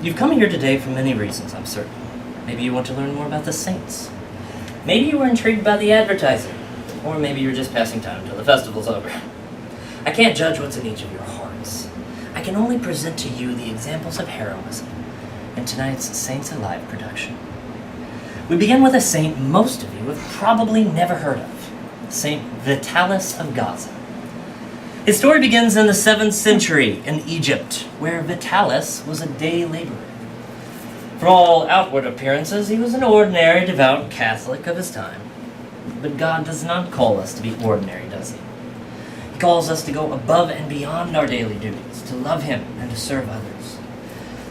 You've come here today for many reasons, I'm certain. Maybe you want to learn more about the saints. Maybe you were intrigued by the advertising. Or maybe you're just passing time until the festival's over. I can't judge what's in each of your hearts. I can only present to you the examples of heroism in tonight's SaintsAlive production. We begin with a saint most of you have probably never heard of, Saint Vitalis of Gaza. His story begins in the 7th century in Egypt, where Vitalis was a day laborer. For all outward appearances, he was an ordinary, devout Catholic of his time. But God does not call us to be ordinary, does he? He calls us to go above and beyond our daily duties, to love him and to serve others.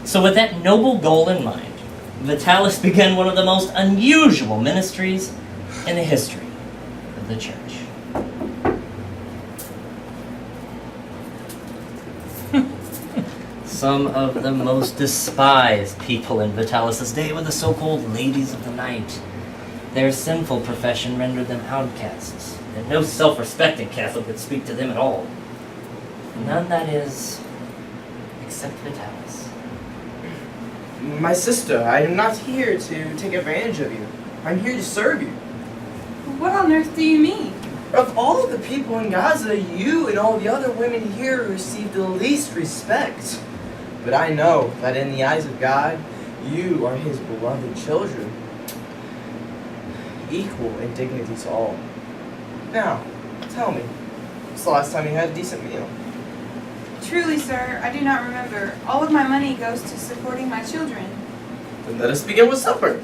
So with that noble goal in mind, Vitalis began one of the most unusual ministries in the history of the church. Some of the most despised people in Vitalis' day were the so-called ladies of the night. Their sinful profession rendered them outcasts, and no self-respecting Catholic could speak to them at all. None, that is, except Vitalis. My sister, I am not here to take advantage of you. I'm here to serve you. What on earth do you mean? Of all the people in Gaza, you and all the other women here receive the least respect. But I know that in the eyes of God, you are his beloved children, equal in dignity to all. Now, tell me, when's the last time you had a decent meal? Truly, sir, I do not remember. All of my money goes to supporting my children. Then let us begin with supper.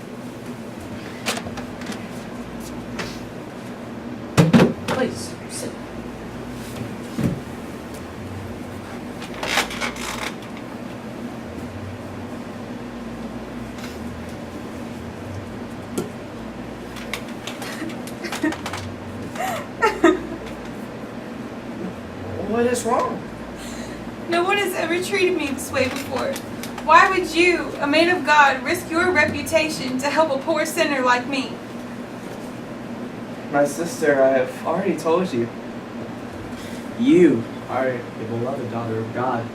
Please, sit. What is wrong? No one has ever treated me this way before. Why would you, a man of God, risk your reputation to help a poor sinner like me? My sister, I have already told you. You are the beloved daughter of God.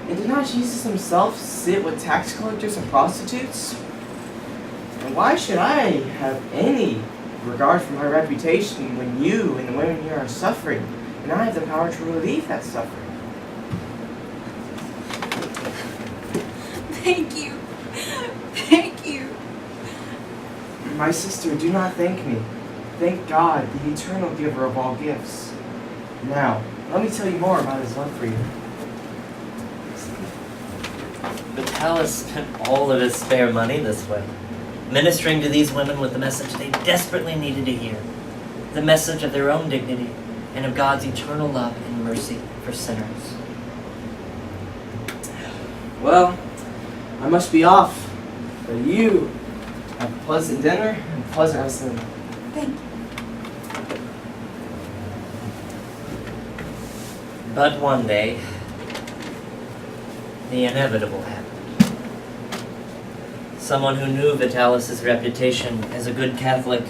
And did not Jesus himself sit with tax collectors and prostitutes? And why should I have any regard for my reputation when you and the women here are suffering, and I have the power to relieve that suffering? Thank you. Thank you. My sister, do not thank me. Thank God, the eternal giver of all gifts. Now, let me tell you more about his love for you. Vitalis spent all of his spare money this way, ministering to these women with the message they desperately needed to hear, the message of their own dignity and of God's eternal love and mercy for sinners. Well, I must be off, but you have a pleasant dinner and a pleasant rest of the night. Thank you. But one day, the inevitable happened. Someone who knew Vitalis' reputation as a good Catholic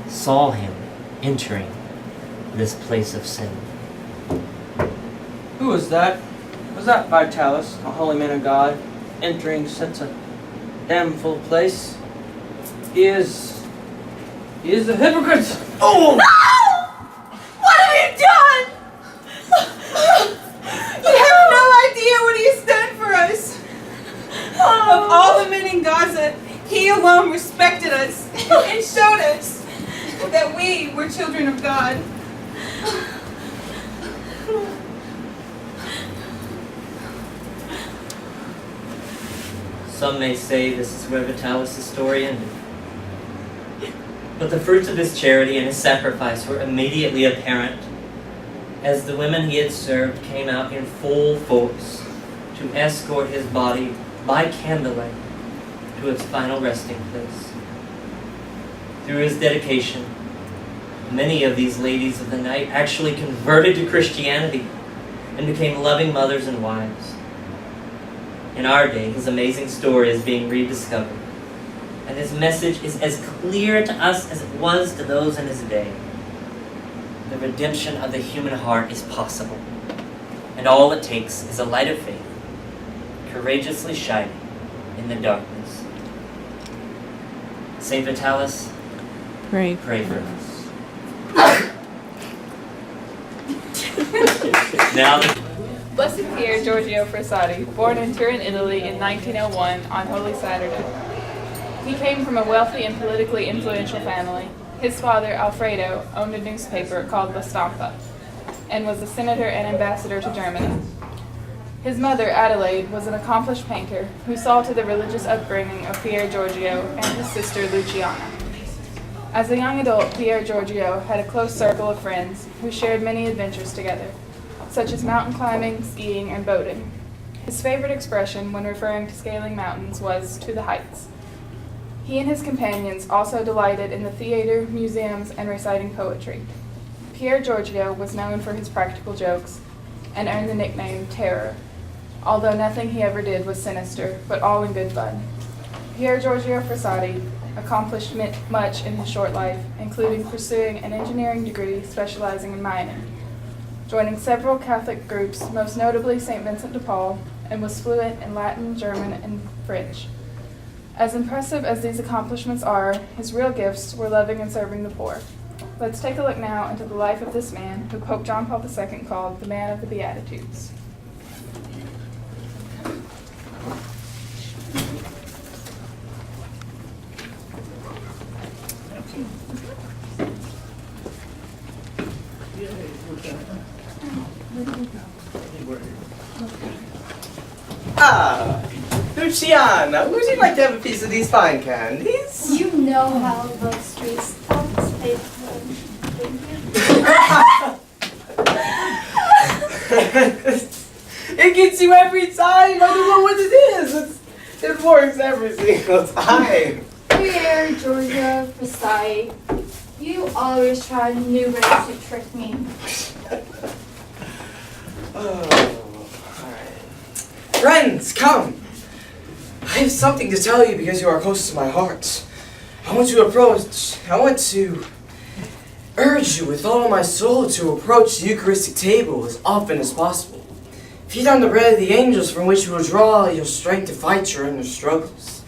saw him entering this place of sin. Who was that? Was that Vitalis, a holy man of God, entering such a damnful place? He is a hypocrite! Oh! No! What have you done? You have no idea what he has done for us. Of all the men in Gaza, he alone respected us and showed us that we were children of God. Some may say this is where Vitalis' story ended. But the fruits of his charity and his sacrifice were immediately apparent as the women he had served came out in full force to escort his body by candlelight to its final resting place. Through his dedication, many of these ladies of the night actually converted to Christianity and became loving mothers and wives. In our day, his amazing story is being rediscovered, and his message is as clear to us as it was to those in his day. The redemption of the human heart is possible, and all it takes is a light of faith, courageously shining in the darkness. Saint Vitalis, Pray. pray for us. Now, Blessed Pier Giorgio Frassati, born in Turin, Italy in 1901 on Holy Saturday. He came from a wealthy and politically influential family. His father, Alfredo, owned a newspaper called La Stampa and was a senator and ambassador to Germany. His mother, Adelaide, was an accomplished painter who saw to the religious upbringing of Pier Giorgio and his sister, Luciana. As a young adult, Pier Giorgio had a close circle of friends who shared many adventures together, such as mountain climbing, skiing, and boating. His favorite expression when referring to scaling mountains was "to the heights." He and his companions also delighted in the theater, museums, and reciting poetry. Pier Giorgio was known for his practical jokes and earned the nickname Terror, although nothing he ever did was sinister, but all in good fun. Pier Giorgio Frassati accomplished much in his short life, including pursuing an engineering degree specializing in mining, joining several Catholic groups, most notably St. Vincent de Paul, and was fluent in Latin, German, and French. As impressive as these accomplishments are, his real gifts were loving and serving the poor. Let's take a look now into the life of this man who Pope John Paul II called the man of the Beatitudes. Ah, Luciana, would you like to have a piece of these fine candies? You know how the streets folks pay for them. It gets you every time. I don't know what it is. It works every single time. Here, Georgia Versailles, you always try new ways to trick me. Friends, come! I have something to tell you because you are close to my heart. I want to urge you with all my soul to approach the Eucharistic table as often as possible. Feed on the bread of the angels from which you will draw your strength to fight your inner struggles.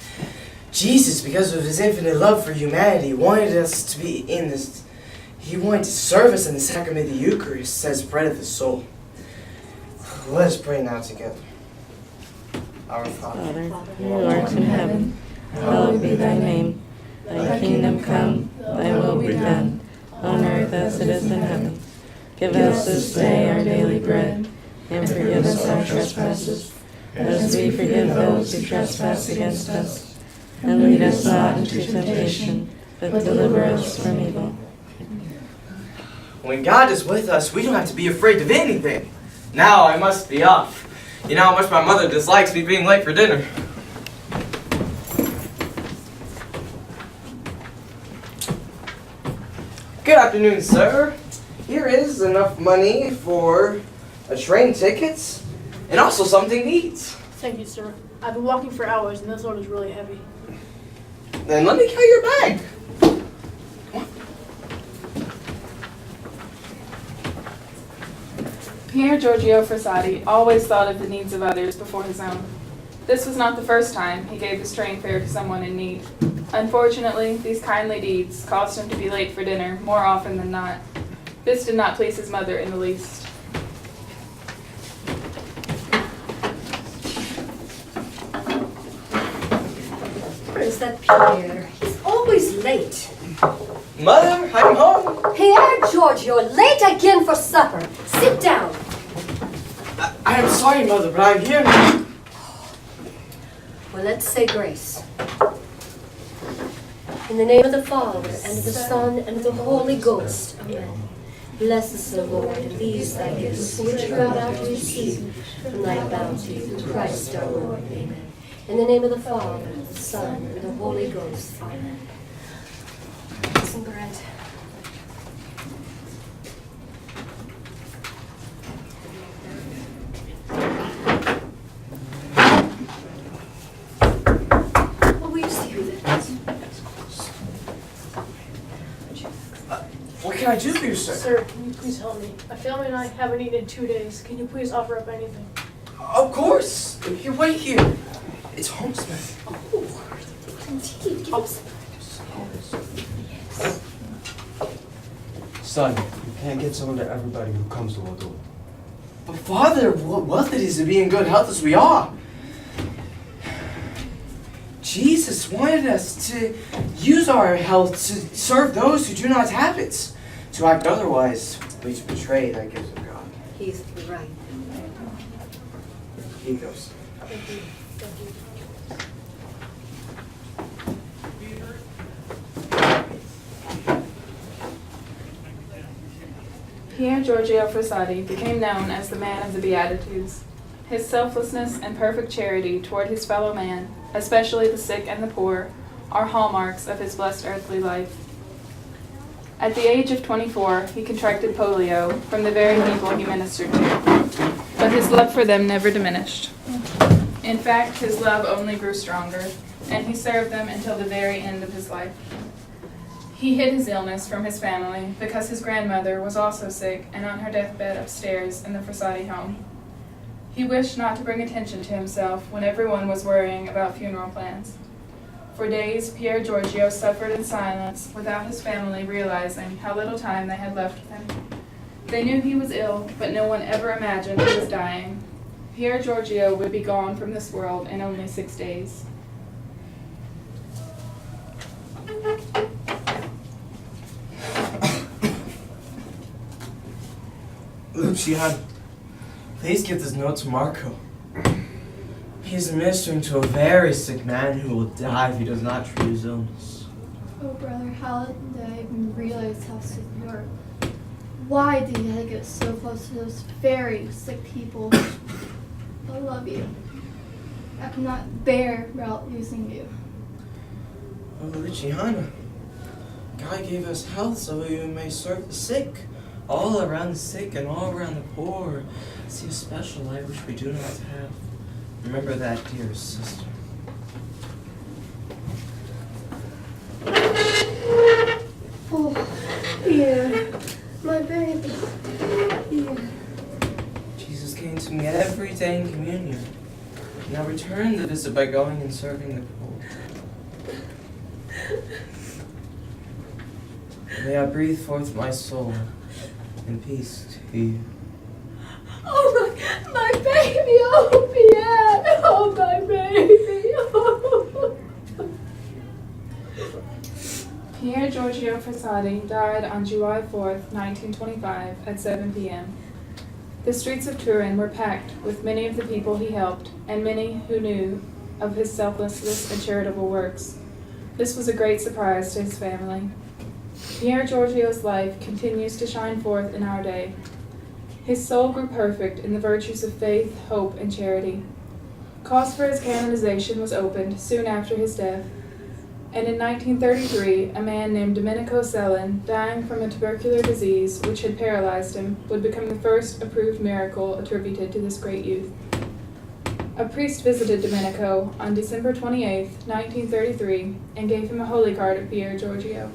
Jesus, because of his infinite love for humanity, wanted us to be in this. He wanted to serve us in the sacrament of the Eucharist as bread of the soul. Let us pray now together. Our Father, who art in heaven, hallowed be thy name. Thy kingdom come, thy will be done, on earth as it is in heaven. Give us this day our daily bread, and forgive us our trespasses, as we forgive those who trespass against us. And lead us not into temptation, but deliver us from evil. when God is with us, we don't have to be afraid of anything. Now I must be off. You know how much my mother dislikes me being late for dinner. Good afternoon, sir. Here is enough money for a train ticket and also something to eat. Thank you, sir. I've been walking for hours and this load is really heavy. Then let me carry your bag. Pier Giorgio Frassati always thought of the needs of others before his own. This was not the first time he gave his train fare to someone in need. Unfortunately, these kindly deeds caused him to be late for dinner more often than not. This did not please his mother in the least. Where's that Pierre? He's always late. Mother, I'm home. Pierre George, you're late again for supper. Sit down. I am sorry, Mother, but I'm here now. Well, let's say grace. In the name of the Father, and of the Son, and of the Holy Ghost. Amen. Bless us, O Lord, and these thy gifts, which we are about to receive from thy bounty through Christ our Lord. Amen. In the name of the Father, the Son, and the Holy Ghost. Amen. Some bread. What will you see who that is? What can I do for you, sir? Sir, can you please help me? My family and I haven't eaten in 2 days. Can you please offer up anything? Of course. Here, wait here. It's homespun. Oh, indeed. Give us Son, you can't get some to everybody who comes to our door. But Father, what worth it is to be in good health as we are. Jesus wanted us to use our health to serve those who do not have it. To act otherwise, we betray that gift of God. He's right. He goes. Thank you. Thank you. Pier Giorgio Frassati became known as the man of the Beatitudes. His selflessness and perfect charity toward his fellow man, especially the sick and the poor, are hallmarks of his blessed earthly life. At the age of 24, he contracted polio from the very people he ministered to, but his love for them never diminished. In fact, his love only grew stronger, and he served them until the very end of his life. He hid his illness from his family because his grandmother was also sick and on her deathbed upstairs in the Frassati home. He wished not to bring attention to himself when everyone was worrying about funeral plans. For days, Pier Giorgio suffered in silence without his family realizing how little time they had left with him. They knew he was ill, but no one ever imagined he was dying. Pier Giorgio would be gone from this world in only 6 days. Luciano, please give this note to Marco. He is ministering to a very sick man who will die if he does not treat his illness. Oh, brother, how did I even realize how sick you are? Why did I get so close to those very sick people? I love you. I cannot bear about losing you. Oh, Luciana, God gave us health so we may serve the sick. All around the sick and all around the poor. See a special light which we do not have. Remember that, dear sister. Oh, yeah, my baby. Yeah. Jesus came to me every day in communion. Now return the visit by going and serving the poor. May I breathe forth my soul in peace to you. Oh, my baby. Oh, Pierre. Oh, my baby. Oh. Pier Giorgio Frassati died on July 4th, 1925 at 7 p.m. The streets of Turin were packed with many of the people he helped and many who knew of his selflessness and charitable works. This was a great surprise to his family. Pier Giorgio's life continues to shine forth in our day. His soul grew perfect in the virtues of faith, hope, and charity. Cause for his canonization was opened soon after his death, and in 1933, a man named Domenico Cellin, dying from a tubercular disease which had paralyzed him, would become the first approved miracle attributed to this great youth. A priest visited Domenico on December 28, 1933, and gave him a holy card of Pier Giorgio.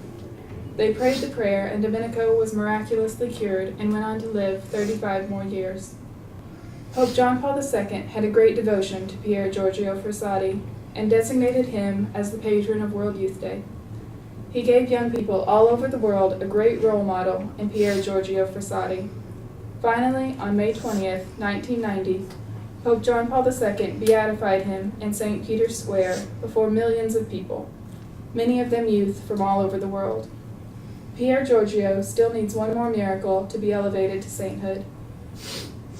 They prayed the prayer, and Domenico was miraculously cured and went on to live 35 more years. Pope John Paul II had a great devotion to Pier Giorgio Frassati and designated him as the patron of World Youth Day. He gave young people all over the world a great role model in Pier Giorgio Frassati. Finally, on May 20th, 1990, Pope John Paul II beatified him in St. Peter's Square before millions of people, many of them youth from all over the world. Pier Giorgio still needs one more miracle to be elevated to sainthood.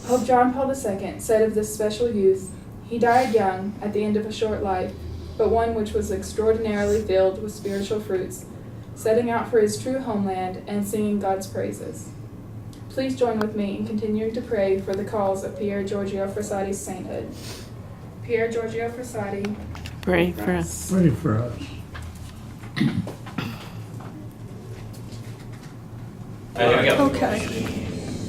Pope John Paul II said of this special youth, "He died young at the end of a short life, but one which was extraordinarily filled with spiritual fruits, setting out for his true homeland and singing God's praises." Please join with me in continuing to pray for the cause of Pier Giorgio Frassati's sainthood. Pier Giorgio Frassati, Pray for us. Pray for us. Okay.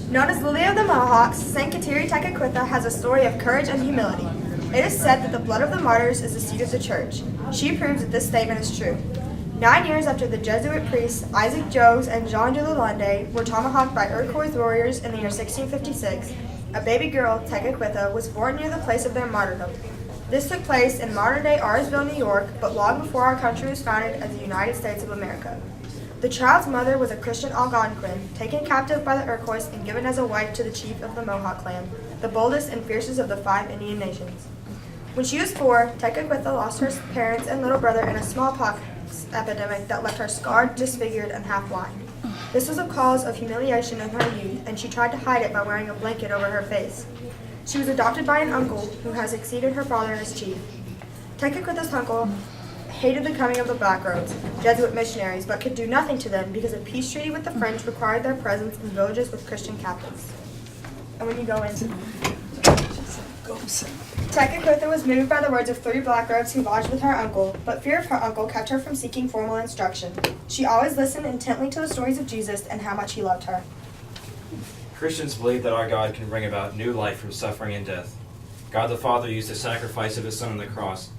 Known as Lily of the Mohawks, St. Kateri Tekakwitha has a story of courage and humility. It is said that the blood of the martyrs is the seed of the church. She proves that this statement is true. 9 years after the Jesuit priests Isaac Jogues and Jean de Lalande were tomahawked by Iroquois warriors in the year 1656, a baby girl, Tekakwitha, was born near the place of their martyrdom. This took place in modern-day Arsville, New York, but long before our country was founded as the United States of America. The child's mother was a Christian Algonquin, taken captive by the Iroquois and given as a wife to the chief of the Mohawk clan, the boldest and fiercest of the 5 Indian nations. When she was 4, Tekakwitha lost her parents and little brother in a smallpox epidemic that left her scarred, disfigured, and half blind. This was a cause of humiliation in her youth, and she tried to hide it by wearing a blanket over her face. She was adopted by an uncle who has succeeded her father as chief. Tekakwitha's uncle hated the coming of the Black Robes, Jesuit missionaries, but could do nothing to them because a peace treaty with the French required their presence in villages with Christian captives. And when you go in, Tekakwitha was moved by the words of 3 Black Robes who lodged with her uncle, but fear of her uncle kept her from seeking formal instruction. She always listened intently to the stories of Jesus and how much he loved her. Christians believe that our God can bring about new life from suffering and death. God the Father used the sacrifice of his Son on the cross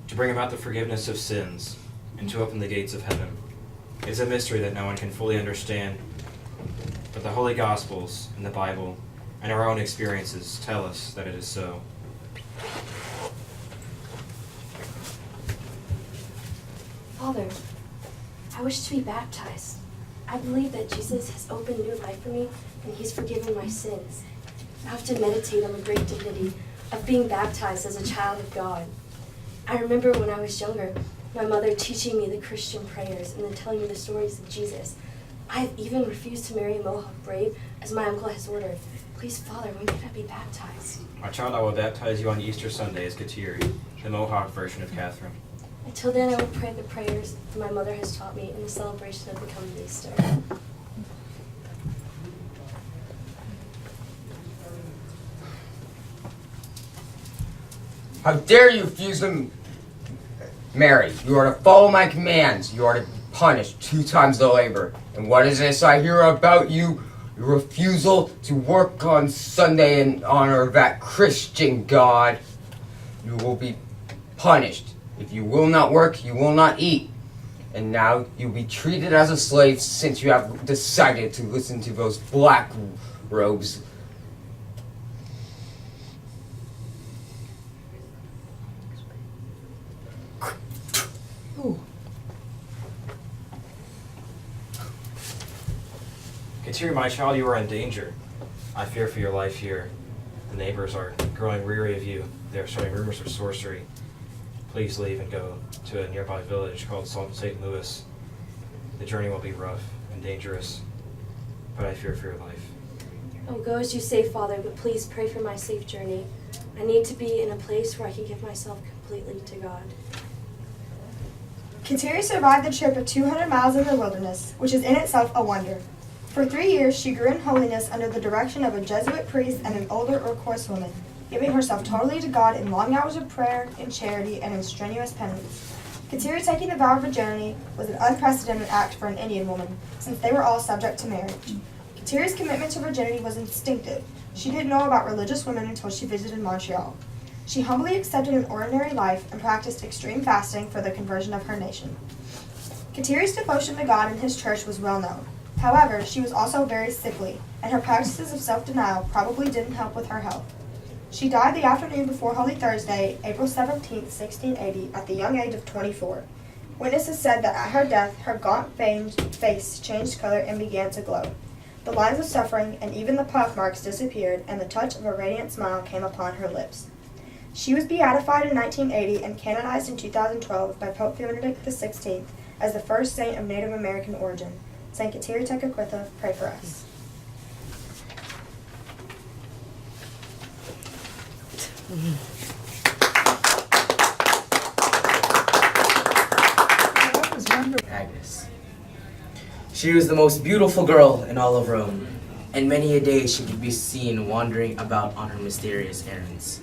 to bring about the forgiveness of sins and to open the gates of heaven. It's a mystery that no one can fully understand, but the Holy Gospels and the Bible and our own experiences tell us that it is so. Father, I wish to be baptized. I believe that Jesus has opened new life for me and he's forgiven my sins. I have to meditate on the great dignity of being baptized as a child of God. I remember when I was younger, my mother teaching me the Christian prayers and then telling me the stories of Jesus. I have even refused to marry a Mohawk brave as my uncle has ordered. Please, Father, when can I be baptized? My child, I will baptize you on Easter Sunday as Kateri, the Mohawk version of Catherine. Until then, I will pray the prayers that my mother has taught me in the celebration of the coming Easter. How dare you refuse them, Mary? You are to follow my commands. You are to be punished 2 times the labor. And what is this I hear about you? Your refusal to work on Sunday in honor of that Christian God. You will be punished. If you will not work, you will not eat. And now you'll be treated as a slave since you have decided to listen to those Black Robes. Kateri, my child, you are in danger. I fear for your life here. The neighbors are growing weary of you. They are starting rumors of sorcery. Please leave and go to a nearby village called St. Louis. The journey will be rough and dangerous, but I fear for your life. Oh, go as you say, Father, but please pray for my safe journey. I need to be in a place where I can give myself completely to God. Kateri survived the trip of 200 miles in the wilderness, which is in itself a wonder. For 3 years, she grew in holiness under the direction of a Jesuit priest and an older Iroquois woman, giving herself totally to God in long hours of prayer, in charity, and in strenuous penance. Kateri taking the vow of virginity was an unprecedented act for an Indian woman, since they were all subject to marriage. Kateri's commitment to virginity was instinctive. She didn't know about religious women until she visited Montreal. She humbly accepted an ordinary life and practiced extreme fasting for the conversion of her nation. Kateri's devotion to God and his church was well known. However, she was also very sickly, and her practices of self-denial probably didn't help with her health. She died the afternoon before Holy Thursday, April 17, 1680, at the young age of 24. Witnesses said that at her death, her gaunt face changed color and began to glow. The lines of suffering and even the pock marks disappeared, and the touch of a radiant smile came upon her lips. She was beatified in 1980 and canonized in 2012 by Pope Benedict XVI as the first saint of Native American origin. Saint Kateri Tekakwitha, pray for us. Agnes. She was the most beautiful girl in all of Rome, and many a day she could be seen wandering about on her mysterious errands.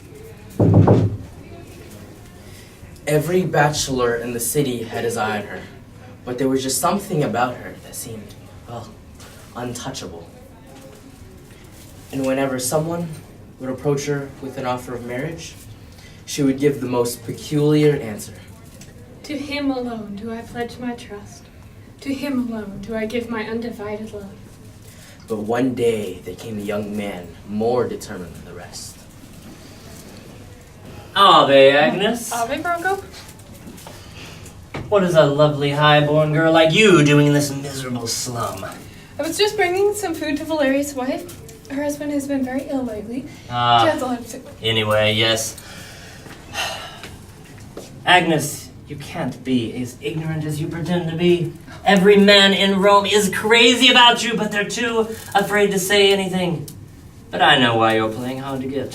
Every bachelor in the city had his eye on her, but there was just something about her that seemed, well, untouchable. And whenever someone would approach her with an offer of marriage, she would give the most peculiar answer. To him alone do I pledge my trust. To him alone do I give my undivided love. But one day there came a young man more determined than the rest. Ave, Agnes. Ave, Bronco? What is a lovely high-born girl like you doing in this miserable slum? I was just bringing some food to Valeria's wife. Her husband has been very ill lately. She has a lot of sick. Anyway, yes. Agnes, you can't be as ignorant as you pretend to be. Every man in Rome is crazy about you, but they're too afraid to say anything. But I know why you're playing hard to get.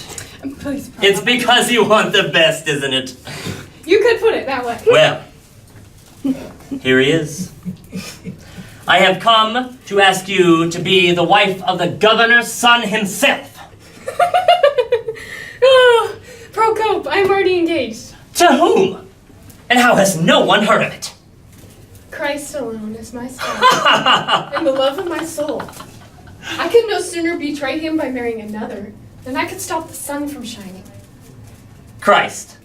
Please, It's because you want the best, isn't it? You could put it that way. Well, here he is. I have come to ask you to be the wife of the governor's son himself. Oh, Procope, I'm already engaged. To whom? And how has no one heard of it? Christ alone is my spouse and the love of my soul. I could no sooner betray him by marrying another than I could stop the sun from shining. Christ,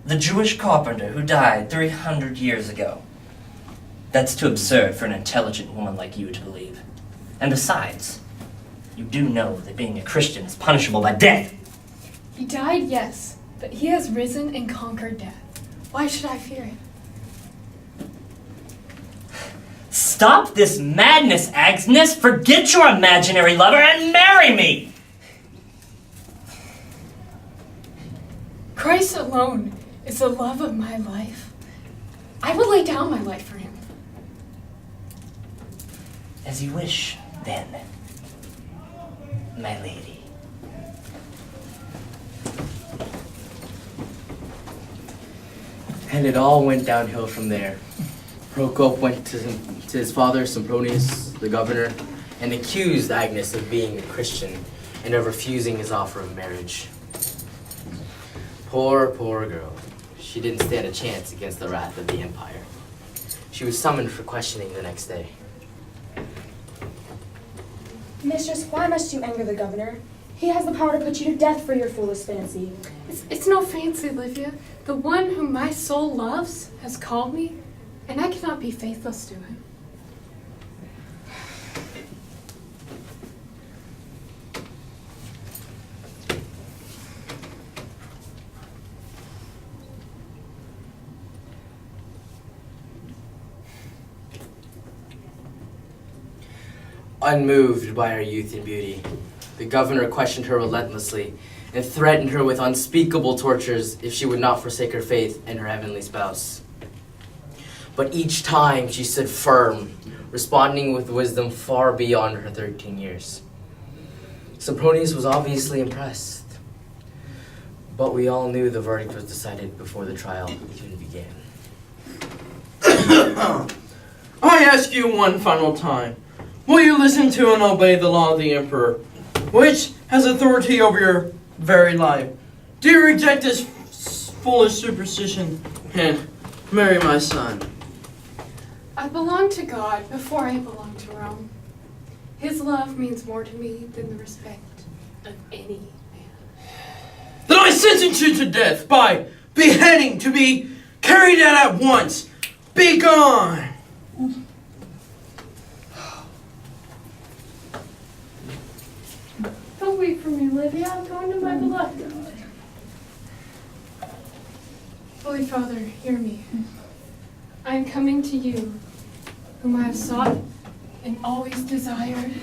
the Jewish carpenter who died 300 years ago. That's too absurd for an intelligent woman like you to believe. And besides, you do know that being a Christian is punishable by death. He died, yes, but he has risen and conquered death. Why should I fear it? Stop this madness, Agnes. Forget your imaginary lover and marry me. Christ alone is the love of my life. I will lay down my life for him. As you wish, then, my lady. And it all went downhill from there. Procope went to his father, Sempronius, the governor, and accused Agnes of being a Christian and of refusing his offer of marriage. Poor girl. She didn't stand a chance against the wrath of the empire. She was summoned for questioning the next day. Mistress, why must you anger the governor? He has the power to put you to death for your foolish fancy. It's no fancy, Livia. The one whom my soul loves has called me, and I cannot be faithless to him. Unmoved by her youth and beauty, the governor questioned her relentlessly and threatened her with unspeakable tortures if she would not forsake her faith and her heavenly spouse. But each time she stood firm, responding with wisdom far beyond her 13 years. Sempronius was obviously impressed, but we all knew the verdict was decided before the trial even began. I ask you one final time. Will you listen to and obey the law of the emperor, which has authority over your very life? Do you reject this foolish superstition and marry my son? I belong to God before I belong to Rome. His love means more to me than the respect of any man. Then I sentence you to death by beheading to be carried out at once. Be gone! Don't wait for me, Livia. I'm going to my beloved. Holy Father, hear me. I am coming to you, whom I have sought and always desired.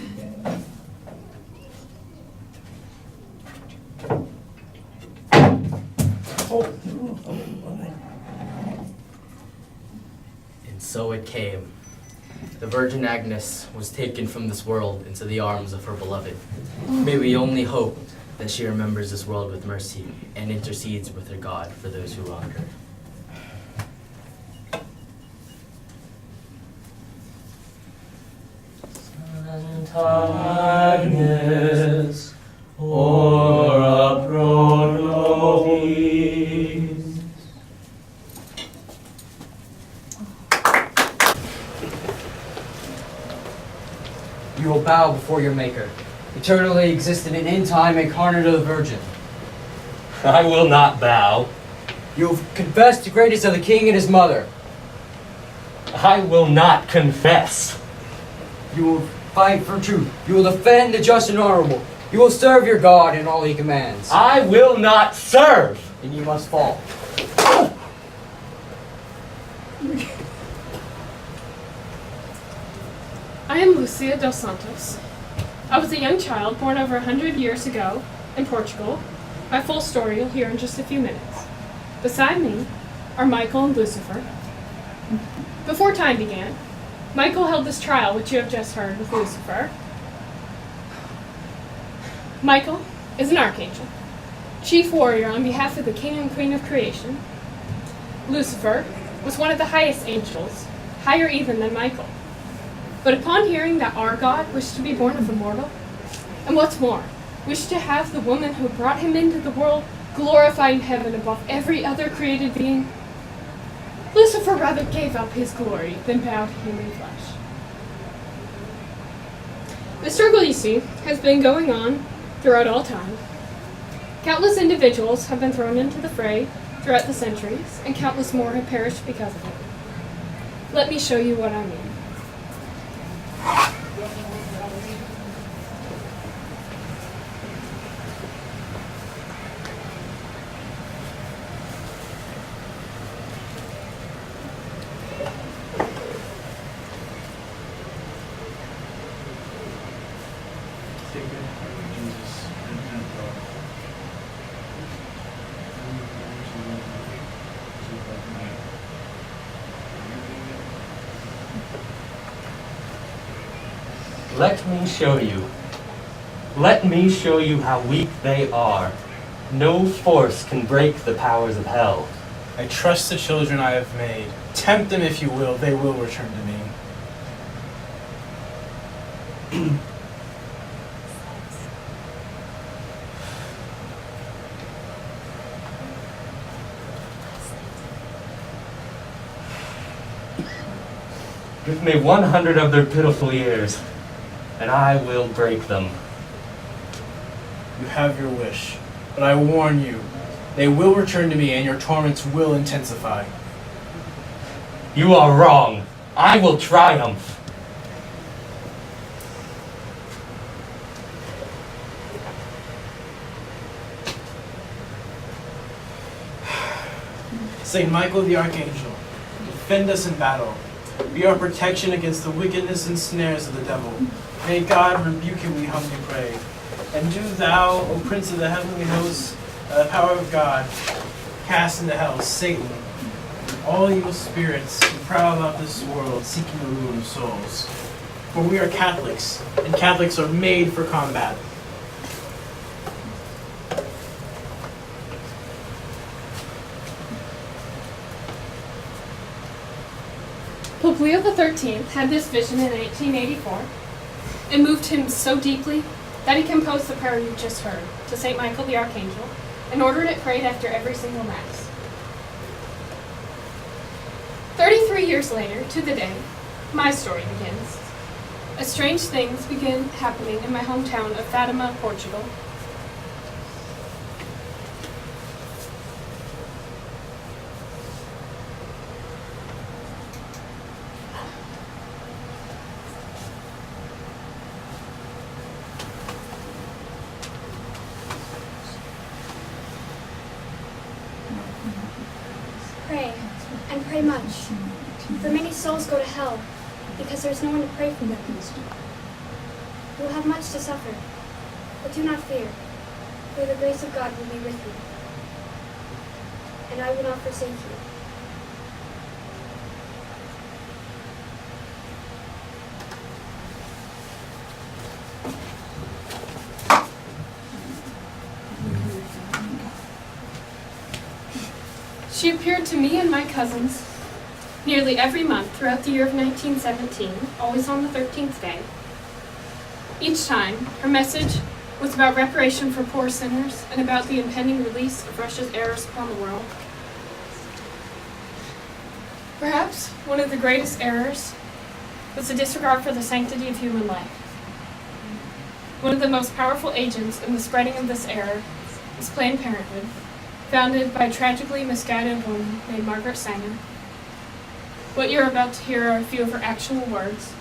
And so it came. The Virgin Agnes was taken from this world into the arms of her beloved. May we only hope that she remembers this world with mercy and intercedes with her God for those who wronged her. Agnes, ora pro nobis. You will bow before your Maker, eternally existent and in time incarnate of the Virgin. I will not bow. You have confessed the greatest of the King and his mother. I will not confess. You have fight for truth. You will defend the just and honorable. You will serve your God in all he commands. I will not serve! And you must fall. I am Lucia dos Santos. I was a young child born over 100 years ago in Portugal. My full story you'll hear in just a few minutes. Beside me are Michael and Lucifer. Before time began, Michael held this trial which you have just heard with Lucifer. Michael is an archangel, chief warrior on behalf of the king and queen of creation. Lucifer was one of the highest angels, higher even than Michael. But upon hearing that our God wished to be born of a mortal, and what's more, wished to have the woman who brought him into the world glorify in heaven above every other created being, Lucifer rather gave up his glory than bowed to human flesh. The struggle, you see, has been going on throughout all time. Countless individuals have been thrown into the fray throughout the centuries, and countless more have perished because of it. Let me show you what I mean. Let me show you. Let me show you how weak they are. No force can break the powers of hell. I trust the children I have made. Tempt them if you will, they will return to me. Give me 100 of their pitiful years, and I will break them. You have your wish, but I warn you, they will return to me and your torments will intensify. You are wrong. I will triumph. Saint Michael the Archangel, defend us in battle. Be our protection against the wickedness and snares of the devil. May God rebuke you, we humbly pray. And do thou, O Prince of the heavenly hosts, by the power of God, cast into hell Satan, and all evil spirits who prowl about this world seeking the ruin of souls. For we are Catholics, and Catholics are made for combat. Pope Leo XIII had this vision in 1884. It moved him so deeply that he composed the prayer you just heard to St. Michael the Archangel and ordered it prayed after every single Mass. 33 years later, to the day, my story begins. As strange things begin happening in my hometown of Fatima, Portugal. Pray, and pray much. For many souls go to hell, because there is no one to pray for them. You will have much to suffer, but do not fear, for the grace of God will be with you. And I will not forsake you. She appeared to me and my cousins nearly every month throughout the year of 1917, always on the 13th day. Each time, her message was about reparation for poor sinners and about the impending release of Russia's errors upon the world. Perhaps one of the greatest errors was the disregard for the sanctity of human life. One of the most powerful agents in the spreading of this error is Planned Parenthood, founded by a tragically misguided woman named Margaret Sanger. What you're about to hear are a few of her actual words.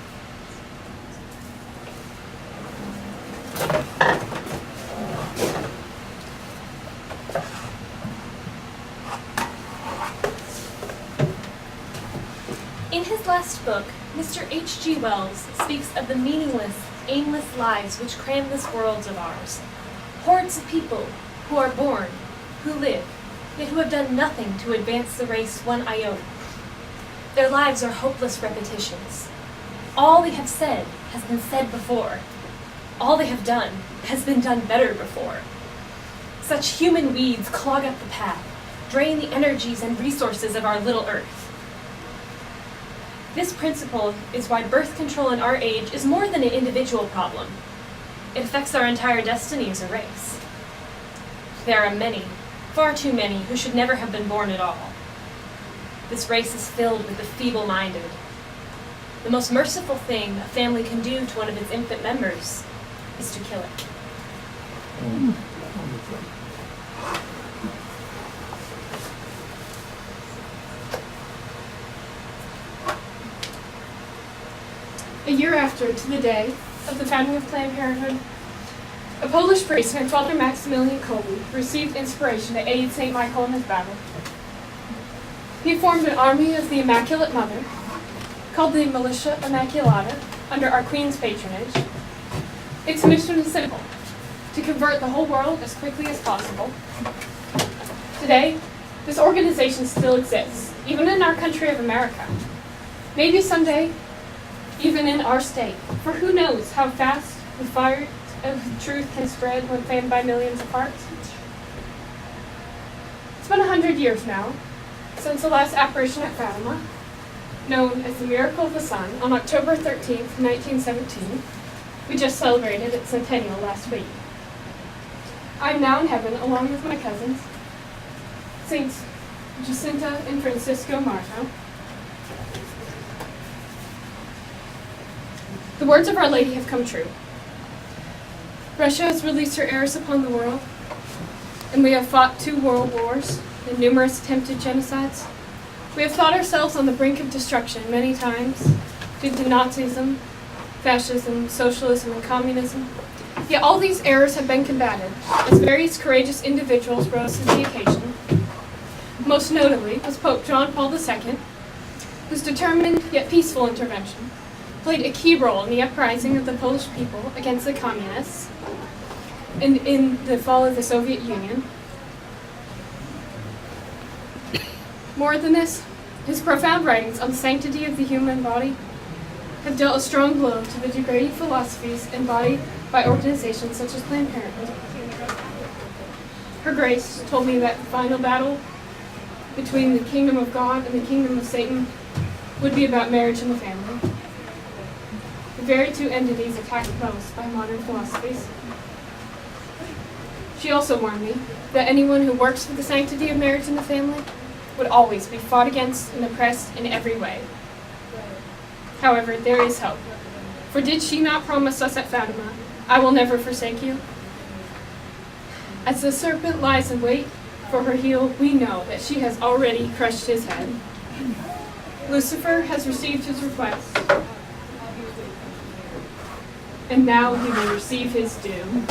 In his last book, Mr. H.G. Wells speaks of the meaningless, aimless lives which cram this world of ours. Hordes of people who are born, who live, yet who have done nothing to advance the race one iota. Their lives are hopeless repetitions. All they have said has been said before. All they have done has been done better before. Such human weeds clog up the path, drain the energies and resources of our little earth. This principle is why birth control in our age is more than an individual problem. It affects our entire destiny as a race. There are many, far too many, who should never have been born at all. This race is filled with the feeble-minded. The most merciful thing a family can do to one of its infant members is to kill it. A year after, to the day of the founding of Planned Parenthood, a Polish priest named Father Maximilian Kolbe received inspiration to aid St. Michael in his battle. He formed an army of the Immaculate Mother, called the Militia Immaculata, under our Queen's patronage. Its mission is simple: to convert the whole world as quickly as possible. Today, this organization still exists, even in our country of America. Maybe someday, even in our state, for who knows how fast the fire of truth can spread when fanned by millions of hearts. It's been 100 years now since the last apparition at Fatima, known as the Miracle of the Sun, on October 13th, 1917. We just celebrated its centennial last week. I'm now in heaven along with my cousins, Saints Jacinta and Francisco Marto. The words of Our Lady have come true. Russia has released her heirs upon the world, and we have fought 2 world wars and numerous attempted genocides. We have thought ourselves on the brink of destruction many times due to Nazism, fascism, socialism, and communism. Yet all these errors have been combated as various courageous individuals rose to the occasion. Most notably was Pope John Paul II, whose determined yet peaceful intervention played a key role in the uprising of the Polish people against the communists and in the fall of the Soviet Union. More than this, his profound writings on the sanctity of the human body have dealt a strong blow to the degrading philosophies embodied by organizations such as Planned Parenthood. Her Grace told me that the final battle between the kingdom of God and the kingdom of Satan would be about marriage and the family. The very 2 entities attacked most by modern philosophies. She also warned me that anyone who works for the sanctity of marriage and the family would always be fought against and oppressed in every way. However, there is hope. For did she not promise us at Fatima, "I will never forsake you"? As the serpent lies in wait for her heel, we know that she has already crushed his head. Lucifer has received his request, and now he will receive his due.